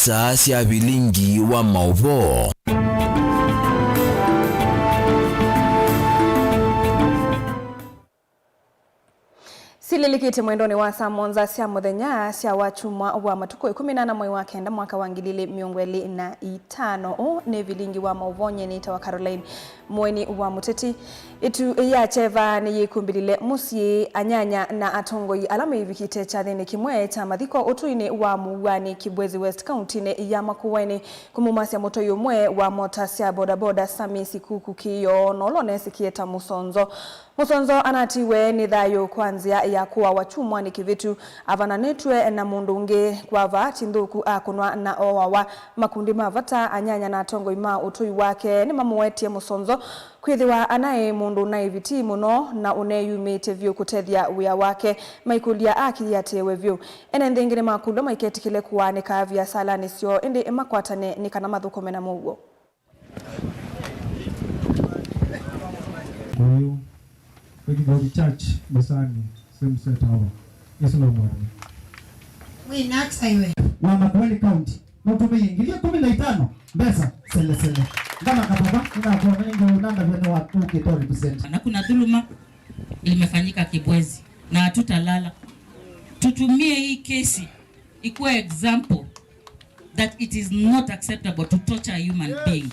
isaa cia bilingi wa mauvo. Sililikite mwendoni wa saa monza cia muthenya cia wachumwa wa matuko 18 mwezi wa kenda mwaka wa 2025 ni bilingi wa mauvonye ni tawa Caroline mweni wa muteti itu ya cheva ni yikumbilile musie anyanya na atongoi alama ibikite cha thini kimwe cha mathiko utuini wa muwani Kibwezi West County ni ya Makueni kumumasia moto yomwe wa motasia bodaboda Sami Sikuku kiyo nolone sikieta Musonzo anatiwe ni thayo kwanzia ya kuwa wachumwa ni kivitu avananetwe na mundunge kwa vati nduku akunwa na owawa makundi mavata anyanya na tongo ima utui wake ni mamuwetie Musonzo kwithiwa anaye mundu na iviti muno na uneyumite vyo kutethia wia wake maikulia akiyatewe vyo ene ndengine makulo maiketikile kuwanika vya sala nisio indi makwatane ni kana mathukome na mugo. Everybody church Besani same set hour Islam we next highway wa Makueni County na tumeingilia 15 mbesa sele kama kababa kuna kwa mengi unanda vile watu kitori percent na kuna dhuluma ilimefanyika Kibwezi na hatutalala. Tutumie hii kesi ikuwe example that it is not acceptable to torture a human being.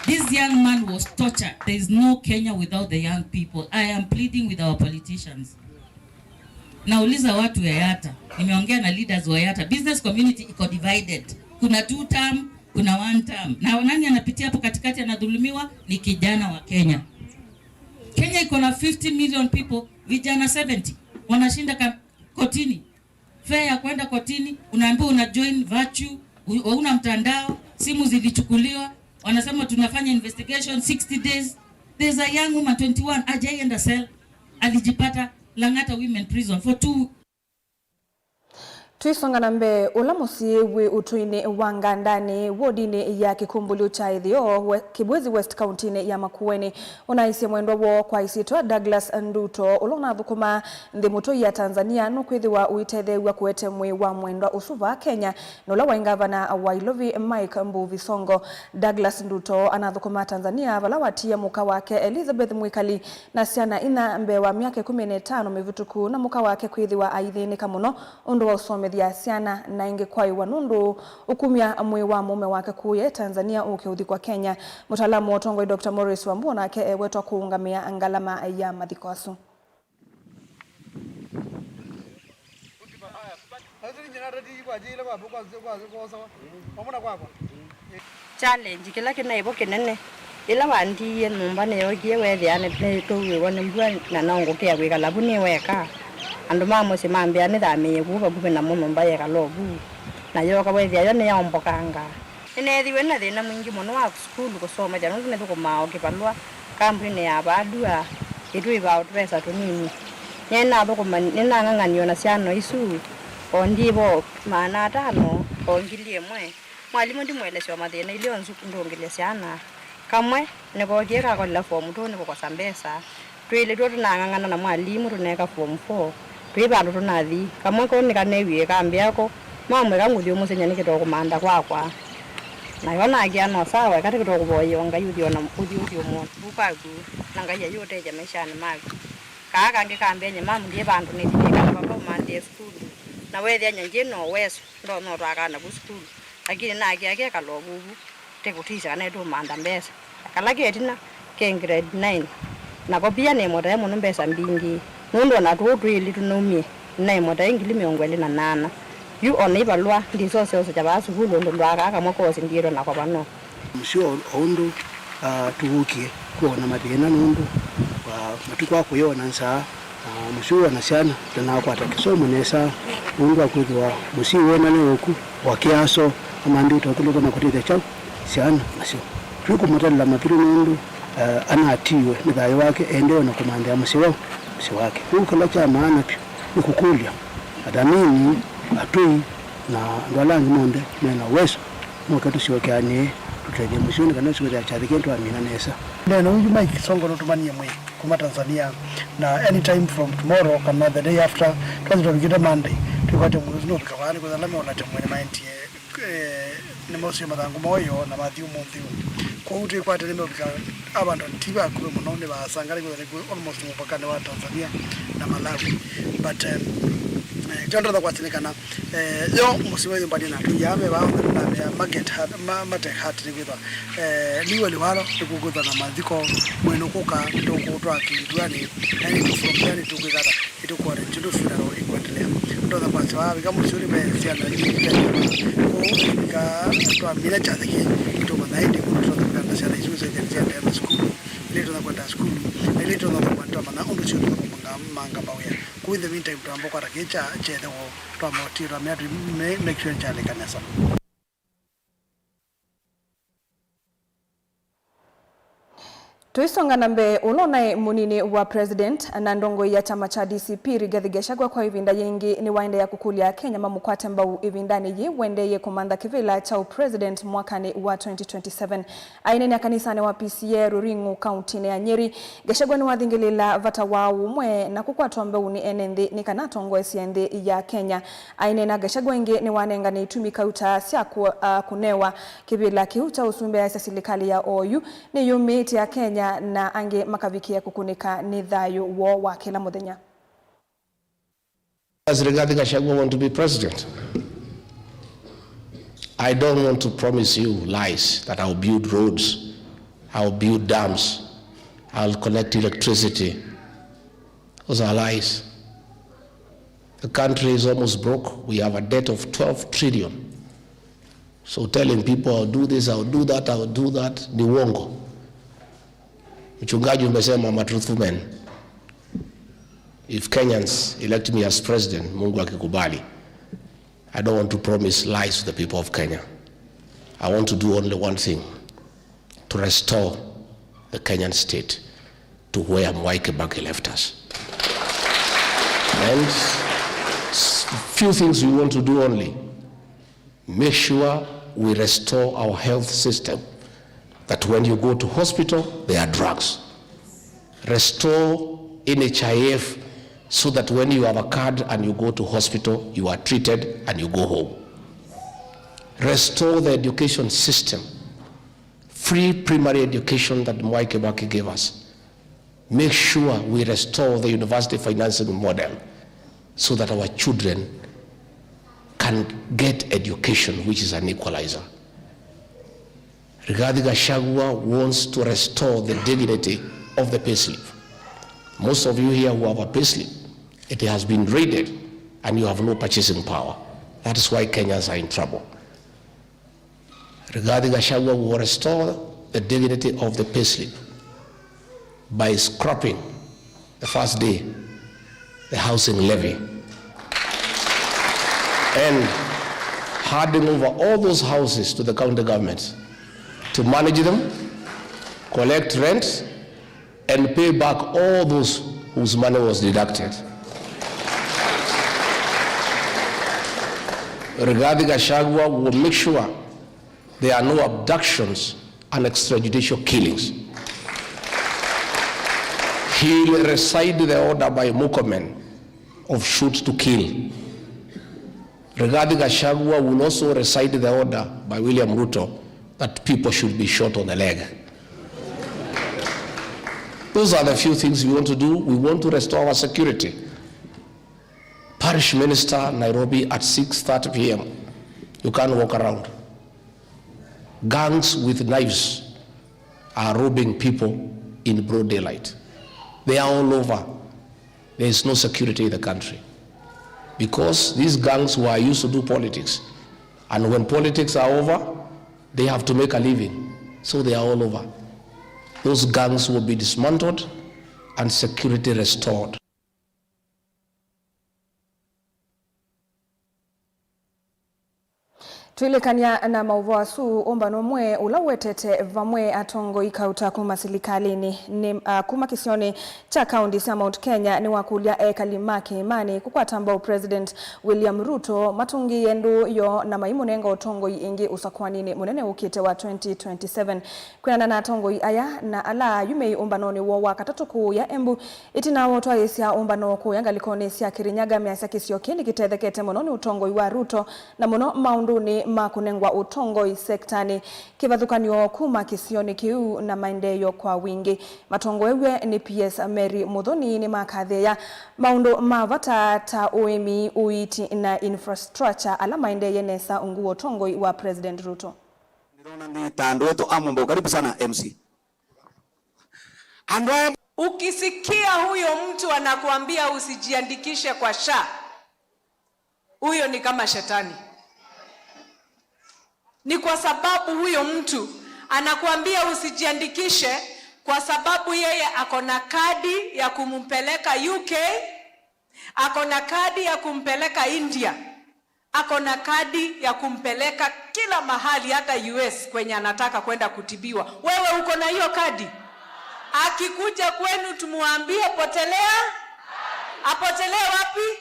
This young man was tortured. There is no Kenya without the young people. I am pleading with our politicians. Nauliza watu ya Yata. Nimeongea na leaders wa Yata. Business community iko divided. Kuna 2 term, kuna 1 term. Na nani anapitia hapo katikati anadhulumiwa ni kijana wa Kenya. Kenya iko na 50 million people, vijana 70. Wanashinda kotini. Fare ya kwenda kotini, unaambiwa una join virtue, una mtandao, simu zilichukuliwa. Wanasema tunafanya investigation 60 days. There's a young woman 21 ajaienda cell, alijipata Langata Women Prison for 2. Tuisonga nambe ulamusi we utuini wangandani wodini ya Kikumbulu cha Ithio Kibwezi West County ya Makueni unaisi mwendo wo kwa isitwa Douglas Nduto ulona thukuma ndimuto ya Tanzania nukwithiwa uitethe wa kuete mwi wa mwendo usuva Kenya nola wa ngavana wa Ilovi Mike Mbuvi Songo. Douglas Nduto anathukuma Tanzania vala watia muka wake Elizabeth Mwikali na siana ina mbe wa miaka 15 mivutuku na muka wake kwithiwa aithini kamuno undu wa usome ya siana na ingekwai wanundu ukumia mwe wa mume wake kuye Tanzania ukiuthi kwa Kenya. Mutaalamu wa Tongoi Dr. Morris Wambua ke wetu kuungamia ngalama ya mathikoasu. challenge kila kina ibo kinene ila wandi numbane yogie wethi ane tuwe wone mbua na nongo kia wika labuni weka andu mamo se mambia ni thame kuba kuba na muno mbaye kalobu na yoka wethi ayo ne yombokanga ine thiwe na thina mwingi muno wa school kusoma jano ne tukuma okipalwa kampuni ya badua itu iba pesa tunini nyena tukuma nina nganganio na siano isu ondibo maana tano ongilie mwe mwalimu ndimweleswa mathina ilio ndongile siana kamwe neko kieka kwa la form 2 neko kwa sambesa twile tu tunangangana na mwalimu tuneka form 4 twiba ndo tunathi kamwe ko nikanewie kambi yako mamwe kanguthio musenya nikitoko manda kwakwa na yona agiano sawa kati kitoko boyo ngayuthio na uthio mo bukagu na ngaya yote ja maisha ni magu kaka ngikambi nye mamu ndiye bandu nithika baba mande school na wethi anya no weso ndo no twakana ku school lakini na agia kalobubu tekutisha kana ndo manda mbesa kalake tina ke grade 9 na kopia ne moda muno mbesa mbingi nundo na tutu ili tunomie na moda ingili miongwele na nana yu oneiba lwa ndiso sose jabasu hulo ndo lwaka kama ko sindiro na kwa bano msio ondo tuukie kuona mathina nundu wa matukwa kuyona nsa msio na sana tena kwa takisomo nesa mungu akwithwa musio na leoku wakiaso amandi tokuluka na kutete chao sana nasio tuko motela mapiro nundu anatiwe nithayo wake endeo na kumanda ya msi wake ukala cha maana pia ukukulia adamini atui na ndwalangi monde mena weso mwakatu siwakiane tutaje mshoni kana siwa cha thikentu amina nesa neno huyu Mike Songo notumanie mwe kuma Tanzania na anytime from tomorrow kama the day after twazito bigita Monday tupate mwezi no tukawani kwa zalama unatemwe 90 ni mosi madangu moyo na mathiu munthiu kwa uti kwa tele mbika abantu tiba ku muno ne basangari ko almost mupakane wa Tanzania na Malawi but jondo da kwatinekana yo musiwe mbadi na yame ba na market hat mate hat ni kwitwa liwe liwalo tukugutha na mathiko mweno kuka tukutwa kindwani yani tufumani tukigata itukware chindo finalo ikwendelea ndo da kwatswa bika musuri me siana ni ka kwa bila chadiki ito manaidi kutoka kwa siana izuze ya school ile ndo kwenda school ile ndo kwenda mana ondo chindo manga bawya ku in the meantime tuambo kwa rakecha chede wo promoti ramya make sure chale kanasa. Tuisonga nambe ulona munini wa president na ndongo ya chama cha DCP Rigathi Gachagua kwa ivinda yengi ni waende ya kukulia Kenya mamukwate mbau ivindani ye wende ye kumanda kivila cha president mwakani wa 2027 aineni akanisane wa PCA Ruringu county ya Nyeri. Gachagua ni wathingilila vata wa umwe na kukwatwa mbau ni enenthi ni kanatongo esienthi ya Kenya ainena Gachagua ingi ni wanenga ni itumika uta sia kunewa kivila kiuta usumbe ya serikali ya OU ni yumiti ya Kenya na ange makavikia kukunika ni thayu wo wa kila muthenya. As Rigathi Gachagua want to be president, I don't want to promise you lies that I'll build roads, I'll build dams, I'll connect electricity. Those are lies. The country is almost broke. We have a debt of 12 trillion. So telling people I'll do this, I'll do that, I'll do that, ni uongo. Mchungaji umesema I'm a truthful man. If Kenyans elect me as president, Mungu akikubali, I don't want to promise lies to the people of Kenya. I want to do only one thing, to restore the Kenyan state to where Mwai Kibaki left us. And few things we want to do only. Make sure we restore our health system, that when you go to hospital, there are drugs. Restore NHIF so that when you have a card and you go to hospital, you are treated and you go home. Restore the education system, free primary education that Mwai Kibaki gave us. Make sure we restore the university financing model so that our children can get education, which is an equalizer. Rigathi Gachagua wants to restore the dignity of the payslip. Most of you here who have a payslip, it has been raided and you have no purchasing power. That is why Kenyans are in trouble. Rigathi Gachagua will restore the dignity of the payslip by scrapping the first day the housing levy and handing over all those houses to the county government to manage them, collect rent, and pay back all those whose money was deducted. Rigathi Gachagua will make sure there are no abductions and extrajudicial killings. He will rescind the order by Murkomen of shoot to kill. Rigathi Gachagua will also rescind the order by William Ruto that people should be shot on the leg. Those are the few things we want to do. We want to restore our security. Parish Minister, Nairobi at 6:30 p.m. You can't walk around. Gangs with knives are robbing people in broad daylight. They are all over. There is no security in the country. Because these gangs were used to do politics. And when politics are over, they have to make a living. So they are all over. Those gangs will be dismantled and security restored. Tuilekania na mauvoa su ombano mwe ulawetete vamwe atongo ikauta kuma silikalini ni kuma kisioni cha kaunti sa Mount Kenya ni wakulia kalimaki imani kukwata ambao President William Ruto matungi yendu yo na maimunenga otongo ingi usakwanini munene ukite wa 2027 kuna na atongo aya na ala yume ombanoni wo wakatatuku ya Embu itina wotwa yesia ombano ko yangalikone sia Kirinyaga miasa kisio kini kitethekete mononi utongo wa Ruto na mono maunduni mathukuni ma kunengwa utongoi sektani kivathukanio kuma kisioni kiu na maendeleo kwa wingi. Matongo ewe ni PS Mary Muthoni ni makathea maundu mavata ta uimi uiti na infrastructure ala maendeleo nesa ungu utongoi wa President Ruto. Nirona ni tando wetu amombo, karibu sana MC. Ukisikia huyo mtu anakuambia usijiandikishe kwa SHA, huyo ni kama shetani. Ni kwa sababu huyo mtu anakuambia usijiandikishe kwa sababu yeye akona kadi ya kumpeleka UK, akona kadi ya kumpeleka India, akona kadi ya kumpeleka kila mahali, hata US kwenye anataka kwenda kutibiwa. Wewe uko na hiyo kadi? Akikuja kwenu tumuambie potelea? Apotelee wapi?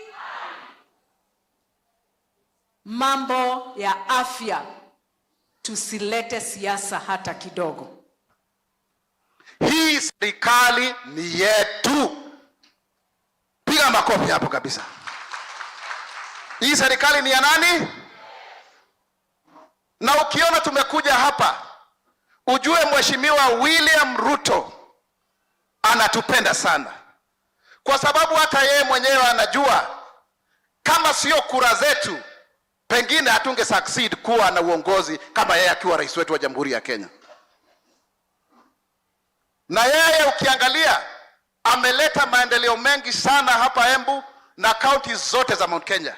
Mambo ya afya tusilete siasa hata kidogo. Hii serikali ni yetu. Piga makofi hapo kabisa. Hii serikali ni ya nani? Na ukiona tumekuja hapa, ujue Mheshimiwa William Ruto anatupenda sana, kwa sababu hata yeye mwenyewe anajua kama sio kura zetu pengine hatunge succeed kuwa na uongozi kama yeye akiwa rais wetu wa Jamhuri ya Kenya. Na yeye ukiangalia ameleta maendeleo mengi sana hapa Embu na counties zote za Mount Kenya.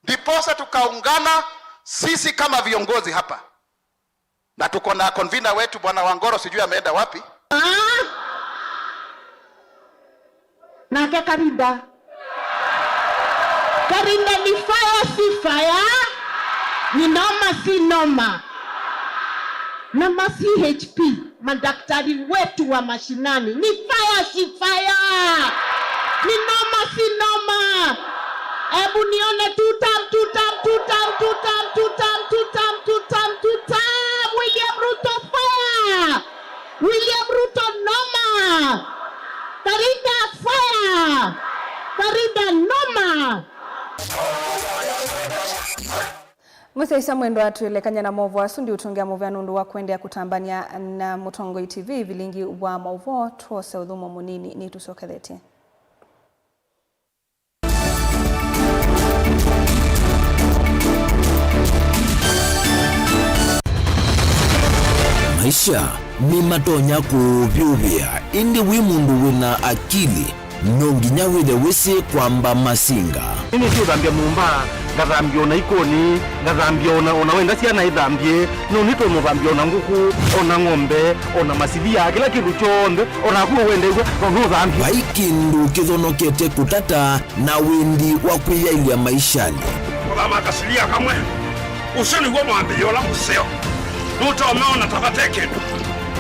Ndiposa tukaungana sisi kama viongozi hapa, na tuko na convener wetu Bwana Wangoro, sijui ameenda wapi. Nake Karinda ni fire si fire, ni noma si noma. Na CHP madaktari wetu wa mashinani ni fire si fire, ni noma si noma. Ebu nione tutam. William Ruto fire, William Ruto noma. Karinda fire, Karinda noma. Mwesaisa mwendo atuelekanya na movo asundi utungia movo ya nundu wa kuendea kutambania na Mutongoi TV vilingi wa movo tuose udhumo munini ni tusokelete. Maisha ni matonya kuvyuvia indi wimundu wina akili nonginya withe wisi kwamba masinga. Ini sio dhambia mumba, ngazambia ona ikoni, ngazambia ona wenda siana idhambie, nonito muvambia ona nguku, ona ng'ombe, ona masidia, kila kitu chonde, ona kuwa wende kwa dhambia. Waikindu kithonokete kutata na windi wa kwiyailia maishani. Kwa makasilia kamwe, usini kwa mwambia ola museo. Nuto umeona tabateke.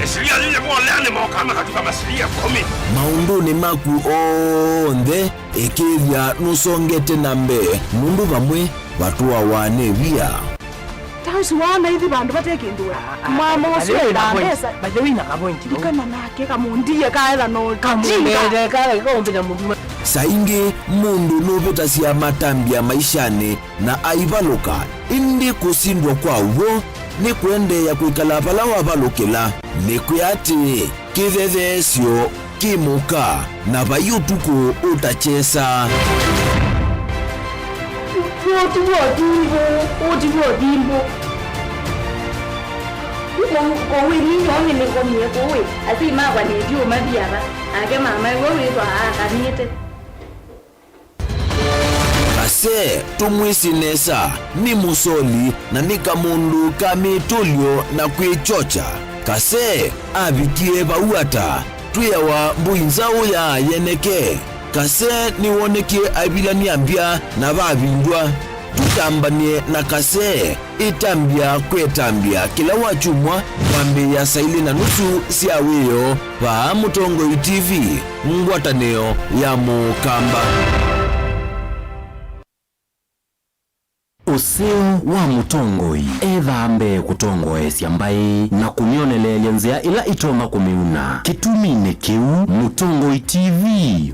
Esilia zile kwa leane maokama katika masilia 10. Maunduni maku onthe ekithia nusongete nambe mundu vamwe watu wawane via. Tausi wana hivi bandu bateke nduwe. Mama oswela ndesa bajewina kapointi. Kana nake kamundiye kaela no kamunde kale kombina mundu. Saingi mundu nuvita sia matambia maishani na aivaluka indi kusindwa kwa uvo ni kuende ya kuikala pala wavalukila ni kuyati kithethesyo kimuka na vayutuku utachesa. Udimbo kowe ni nyoni ni komie kowe asi mawa ni dio madiaba age mama wewe kwa kanite. Kase tumwisi nesa ni musoli na nika mundu kamitulio na kwichocha. Kase avikie vauata tuyawa mbuinzao ya yeneke. Kase niwonekie avila niambia na vavindwa. Tutambanie na kase itambia kwetambia kila wachumwa wambe ya saili na nusu siaweyo wa Mutongoi TV ngwataneo ya Mukamba. useo wa mutongoi ethambe kutongoesya mbai na kunionelelya nzia ila itonga kumiuna kitumine kiu. Mutongoi TV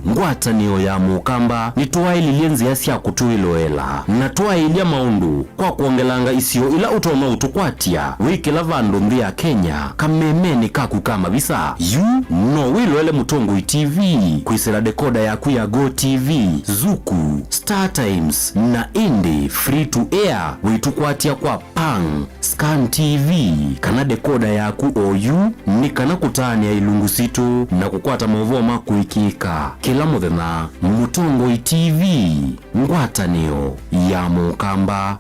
ngwatanio ya mukamba nitwaililie nzia sya kutuiloela na twailia maundu kwa kuongelanga isio ila utoma utukwatia wikila vandu nthi ya Kenya kamemeni kaku kama visa yu no wiloele Mutongoi TV kwisira dekoda yaku ya Go TV, Zuku, Star Times na Indie free to air witukwatia kwa Pang, Scan TV kana dekoda yaku OU ni kana kutani ya ilungu situ na kukwata mauvua makuikika kila muthenya. Mutongoi TV ngwatanio ya mukamba.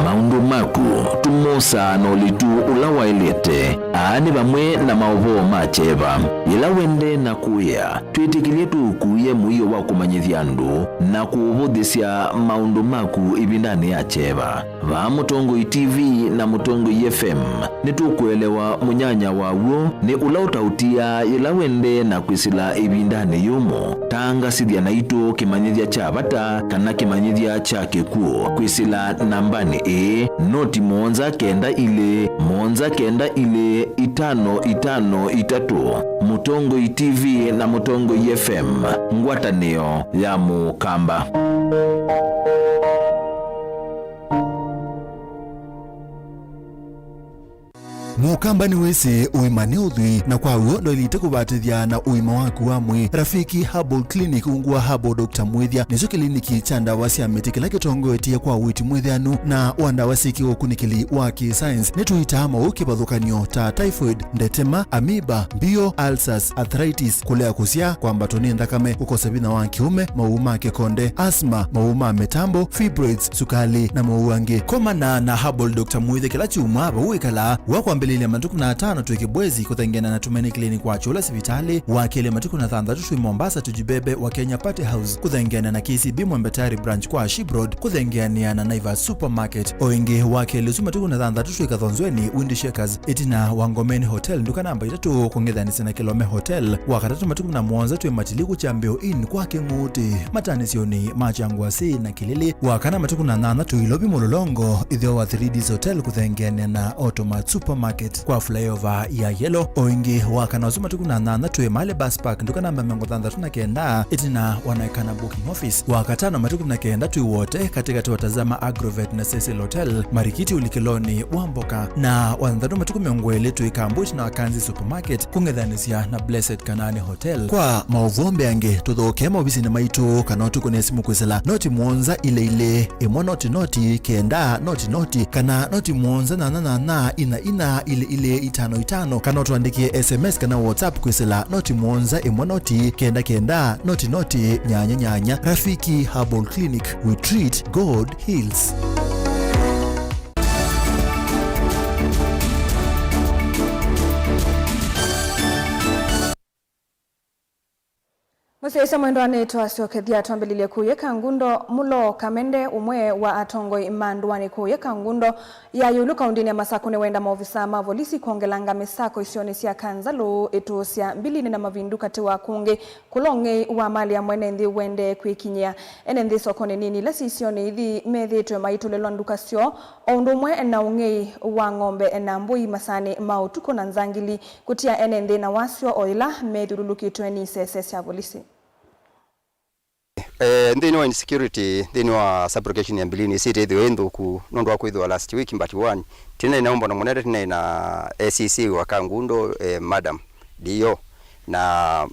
Maundu maku tumosa no litu ulawailete aani bamwe na mauvoo macheva ila wende na kuya twitikilie tukuye muiyo wa kumanyithia andu na kuuvuthisya maundu maku ibindani ya cheva va Mutongoi TV na Mutongoi FM nitukuelewa munyanya wawo ni ula utautia ila wende na kwisila ibindani yumo tangasithia na itu kimanyithia cha bata kana kimanyithia cha kikuo kwisila nambani noti 1-9-ile-5-5-3 Mutongoi TV na Mutongoi FM ngwatanio ya mukamba. Mukamba ni wese uimane uthui na kwa uo ndo ilite kubatithia na uima waku wa mwi. Rafiki Herbal Clinic ungua Herbal Dr. Mwithia nizo kliniki cha ndawa cia miti kila kitongoetie kwa witi mwithianu na wandawa siki ukunikili wa ki-science nituitama ukibadhukanio ta typhoid, ndetema, amiba, bio, ulcers, arthritis, kulea kusia kwa mbatoni ndakame, kukosa bina wa kiume, mauma kekonde, asma, mauma metambo, fibroids, sukali na mauange. Komana na Herbal Dr. Mwithia kila chuma uikala wakwa mbelile matuku na 5 tuikibwezi kuthengena na Tumaini Clinic wa Chula Sivitali wakile matuku na 6 tui Mombasa tujibebe wa Kenya Party House kuthengena na KCB Mwembetari branch kwa Shibroad kuthengena na Naivas Supermarket oingi wakile matuku na 6 tui Kathonzweni Windy Shakers itina Wangomeni Hotel nduka namba 3 kongedhanisi na Kilome Hotel wakatatu matuku na 1 tui Matiliku Chambeo Inn kwa Kinguti matanisioni Machangwasi na Kilili wakana matuku na 8 tui Lobi Mololongo idhio wa 3Ds Hotel kuthengena na Automat Supermarket kwa flyover ya Yellow oingi wakana matuku na 8 tui Male Bus Park nduka namba 39 itina wanaekana booking office wakatano matuku na 9 tui wote katika watazama Agrovet na Cecil Hotel Marikiti Ulikiloni Wamboka na wanadhatu matuku miongwele tui Kambuchi na Wakanzi Supermarket kungedhanisia na Blessed Kanani Hotel kwa mauvombe ange tuthokema obisi na maitu kanotu kunesimu kwisela noti mwonza ile imo noti kenda noti kana noti mwonza na ina ile 5 kana tuandikie SMS kana WhatsApp kwisela noti mwonza imo noti kenda noti nyanya. Rafiki Herbal Clinic, we treat, God heals. Musese mwendo anetwa siokethia twambililie kuyeka ngundo mulo Kamende umwe wa Atongoi Mandwani kuyeka ngundo ya yulu kaundini ya Masakune wenda maofisa mavolisi kuongelanga misako isioni siya kanzalo etu siya mbilini na mavindu katiwa kunge kulonge wa mali ya mwene ndi wende kuikinyia ene ndi sokone nini lasi isioni idhi methi tuwe maitulelo nduka sio ondo mwe na ungei wa ngombe na mbui masani mautuko na nzangili kutia ene ndi na wasio oila methi ruluki tuweni sese ya volisi. Ndini wa insecurity, ndini wa subrogation ya mbilini siti edhi wendo ku nondo wako edhi wa last week mbati wani tina inaomba na mwenere tina ina ACC waka ngundo madam Dio na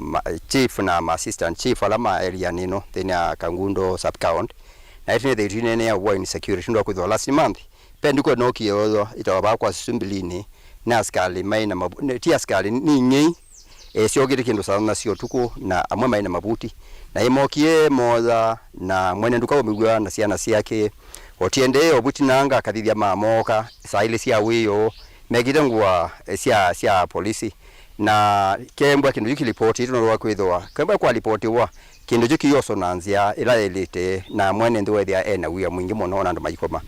chief na assistant chief alama area nino tina kangundo sub-count na itina the tina ya wa insecurity ndo wako edhi wa last month pendiko noki yozo itawaba kwa sumbilini na askali maina tia askali ni ngei sio gire kindu sana sio tuko na amwe maina mabuti na imokie moza na mwene nduka omigwa na ciana ciake otiende obuti nanga kathithia mamoka saile cia wiyo megire ngwa cia polisi na kembwa kindu gikiripoti ino rwa kwithwa kembwa kwa ripoti wa kindu gikiyoso na nzia ila elite na mwene ndwethia ena wiya mwingi muno na andu maikoma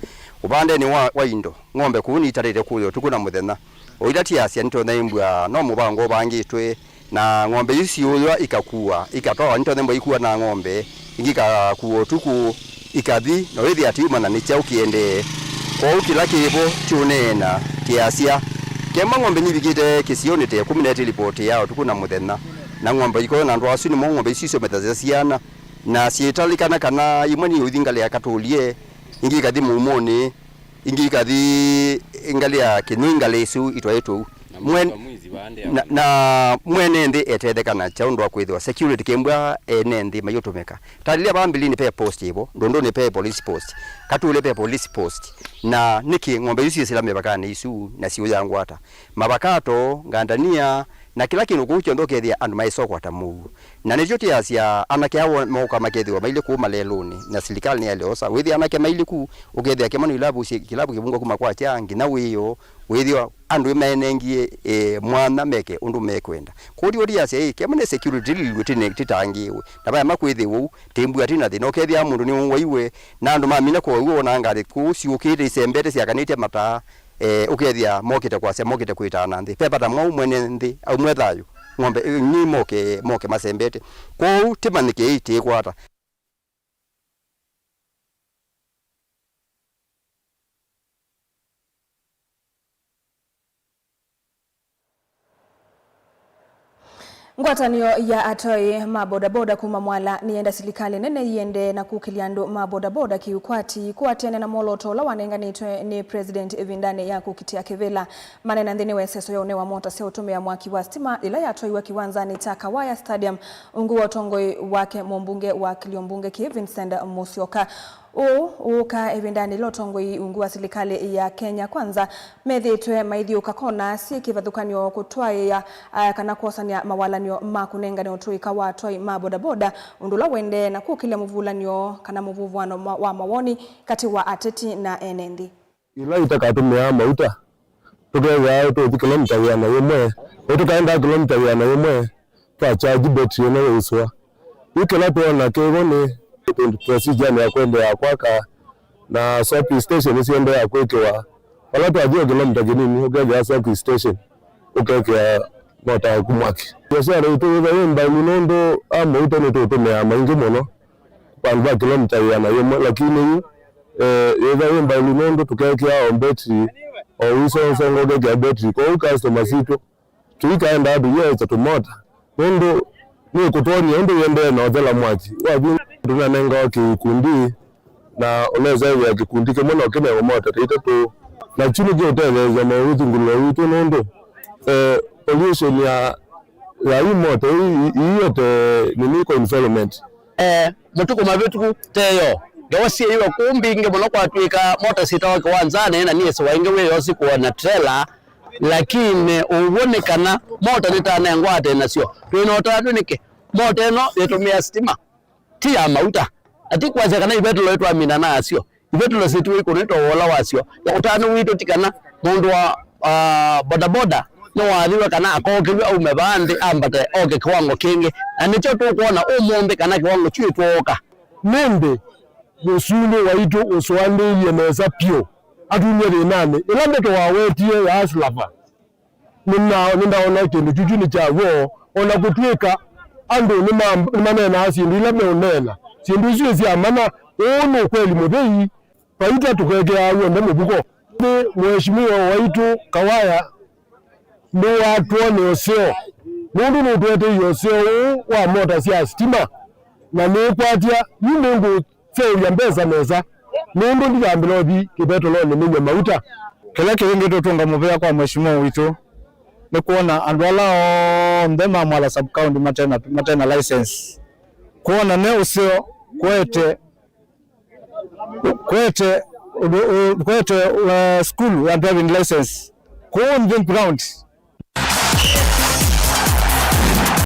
ubande ni wa indo ngombe kuni itarire kuyo tukuna muthena oirati acia nito naimbwa no mubango bangitwe na ngombe isi uyo ikakua ikatoa nito thembo ikua na ngombe ingika kuotuku ikathi no ithi atiuma na nicha ukiende kwa ukila kibo chunena kiasia kema ng'ombe nyibigite kisioni te 10 report yao tukuna muthena na ng'ombe iko na ndwasu ni ng'ombe isiso metaza ciana na cietalikana kana imwe ni uthingale yakatulie ingika thi mumoni ingika thi ingalia kinwingale isu itwaetu na mwene ndi etethekana chaundwa kwithwa security kembwa enendi mayotomeka talilia bambili ni pe post ibo ndondo ni pe police post katule pe police post na niki ng'ombe ici silame bakane isu na siyo yangwata mabakato ngandania na kila kintu kucho ndokethia andu maisoko atamu na nijo tiasia anake awo moka makethwa maile ku maleloni na serikali ni aliosa withi anake maile ku ukethia kemano ilabu kilabu kibunga kuma kwa changi na wiyo withio andu menengie mwana meke undu mekwenda kodi odi asia kemane security lilwetine titangiwe na baya makwithiwo tembu atina thino kethia mundu ni waiwe na andu mamina ko wiwo na ngari ku siukite isembete siakanite mata ukethia mokite kwase mokite kuitana nthi pepata mwa mwene nthi au mwethayo ng'ombe ni moke masembete ko timanike ite kwata Ngwatanio ya atoi mabodaboda kuma mwala nienda serikali nene yende na kukiliando mabodaboda kiukwati kuatiana na moloto la wanenganitwe ni President Evindane ya kukitia kevela manena ndini weseso ya unewa mota se utumia mwaki wa stima ila ya atoi wa kiwanza ni Takawaya Stadium ungu wa tongoi wake mbunge wa Kiliombunge Vincent Musyoka uka Evindane lotongoi ungu wa serikali ya Kenya kwanza methitwe maithio kakona si kivathukanio kutwaye ya kana kosania mawalanio makunengane utuika wa atoi mabodaboda undula wende na kukile muvulanio kana muvuvwano wa mawoni kati wa ateti na enendi ila itakatumia mauta tukega to kilomita yana yemwe tukaenda kilomita yana yemwe kwa charge battery na uswa ikela tuona kegoni procedure ya kwenda ya kwaka na service station isiende ya kwekwa wala tuajua kilomita kinini ukega service station ukeka mota kumwaki biashara ituza yemba minondo ama utone tutumia maingi mono kwa kilomita yana yemwe lakini yeza yemba minondo tukeka battery au iso ngogega battery kwa customer sito tuikaenda hadi yeza tumota ndo ni kutonia ndo yende na odela mwaki wabi tunanenga kikundi na unaweza ya kikundi kama na kile mota tita tu na chini je utaweza mauti ngulo witu ndo pollution ya hii moto hii yote ni niko environment mutuko mabetu teyo gawasi iwa kumbinge bono kwatwika moto sitawa kwanzane na niyeso wainge weyo siku na trailer lakini ubonekana moto nitanengwa ate nasio twinota nike moto eno yetumia stima ti ya mauta ati kwaza kana ibetulo yetu amina na asio ibetulo situ iko neto wola wasio ya utano wito tikana mundu wa bodaboda no wathiwe kana akokiwe au mebande ambate oke kiwango kingi na nicho tu kuona umombe kana kiwango chitwoka nembe musuni waitu uswandi yemeza pio atunye rinane ilambe to wawetie ya aslava ninaona kindu chuchuni chawo ona kutwika andu ni manena asindi ilambe onena sindu zisi amana ono kweli mudei paita tukegea wende mubuko mheshimiwa waitu Kawaya ndo watuone oseo mundu nutwete yoseo wa mota sia stima na nekwatia yumungu feya mbeza meza mundu ndigambilobi kibetolo ni minye mauta kila kingi tutunga muvea kwa mheshimiwa witu ni kuona andu alao ndema mwala sub county matena license kuona ne usio kwete school ya driving license kuon ground